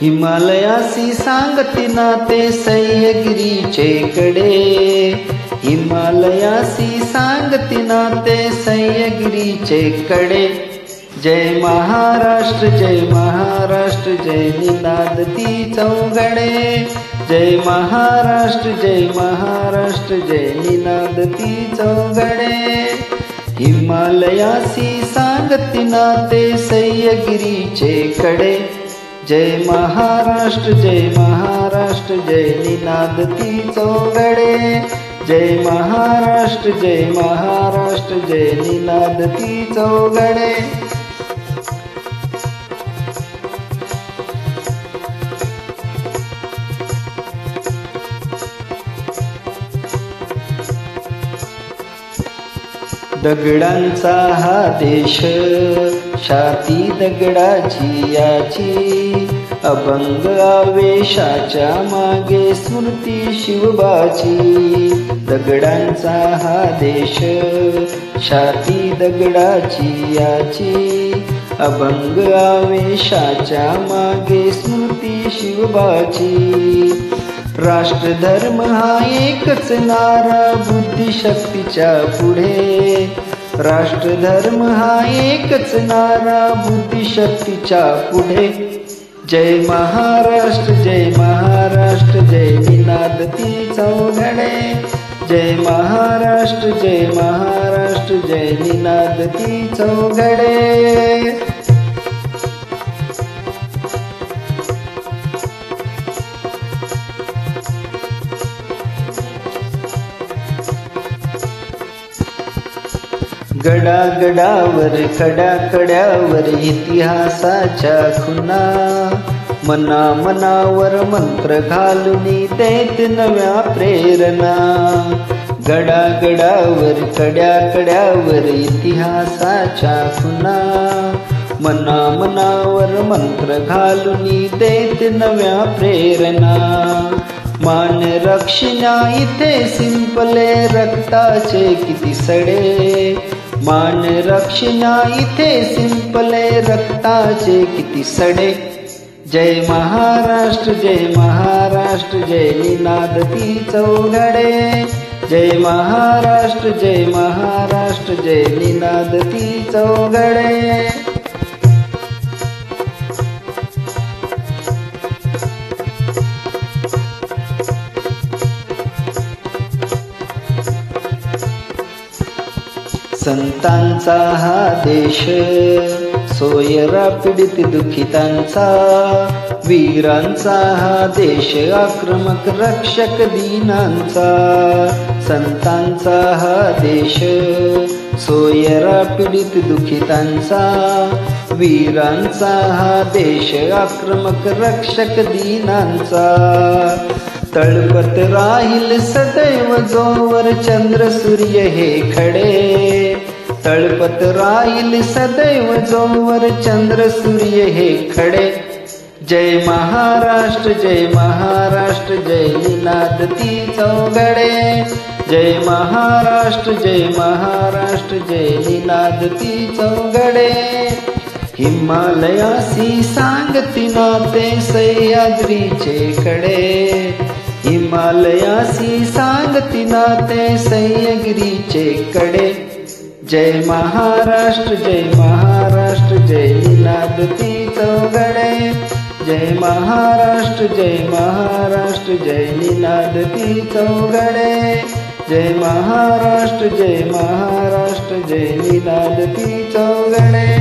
हिमालयासी सांगती नाते सह्याद्रीचे कडे, हिमालयासी सांगती नाते सह्याद्रीचे कडे. जय महाराष्ट्र जय महाराष्ट्र जय निनादती चौघडे, जय महाराष्ट्र जय महाराष्ट्र जय निनादती चौघडे. हिमालयासी सांगती नाते सह्याद्रीचे कडे, जय महाराष्ट्र जय महाराष्ट्र जय निनादती चौघडे, जय महाराष्ट्र जय महाराष्ट्र जय निनादती चौघडे. दगडांचा हा देश, छाती दगडाची याची, अभंग आवेशाच्या मागे स्मृती शिवबाची. दगडांचा हा देश, छाती दगडाची याची, अभंग आवेशाच्या मागे स्मृती शिवबाची. राष्ट्र धर्म हा एकच नारा बुद्धिशक्तीच्या पुढे, राष्ट्र धर्म हा एकच नारा बुद्धिशक्तीच्या पुढे. जय महाराष्ट्र जय महाराष्ट्र जय निनादती चौघडे, जय महाराष्ट्र जय महाराष्ट्र जय निनादती चौघडे. गडागडावर कड्याकड्यावर इतिहासाच्या खुणा, मना मनावर मंत्र घालून देत नव्या प्रेरणा. गडागडावर कड्याकड्यावर इतिहासाच्या खुणा, मना मनावर मंत्र घालून देत नव्या प्रेरणा. मान रक्षणा इथे सिंपले रक्ताचे किती सडे, मान रक्षणा इथे सिंपले रक्ताचे किती सडे. जय महाराष्ट्र जय महाराष्ट्र जय निनादती चौघडे, जय महाराष्ट्र जय महाराष्ट्र जय निनादती चौघडे. संतांचा हा देश, सोयरा पीडित दुखितांचा, वीरांचा हा देश आक्रमक रक्षक दीनांचा. संतांचा हा देश, सोयरा पीडित दुखितांचा, वीरांचा हा देश आक्रमक रक्षक दीनांचा. तळपत राहील सदैव जोवर चंद्र सूर्य हे खडे, तळपत राहील सदैव जोवर चंद्र सूर्य हे खडे. जय महाराष्ट्र जय महाराष्ट्र जय निनादती चौघडे, जय महाराष्ट्र जय महाराष्ट्र जय निनादती चौघडे. हिमालयासी सांगती नाते सह्याद्रीचे कडे, हिमालयासी सांगती नाते सह्याद्रीचे कडे. जय महाराष्ट्र जय महाराष्ट्र जय निनादती चौघडे, जय महाराष्ट्र जय महाराष्ट्र जय निनादती चौघडे, जय महाराष्ट्र जय महाराष्ट्र जय निनादती चौघडे.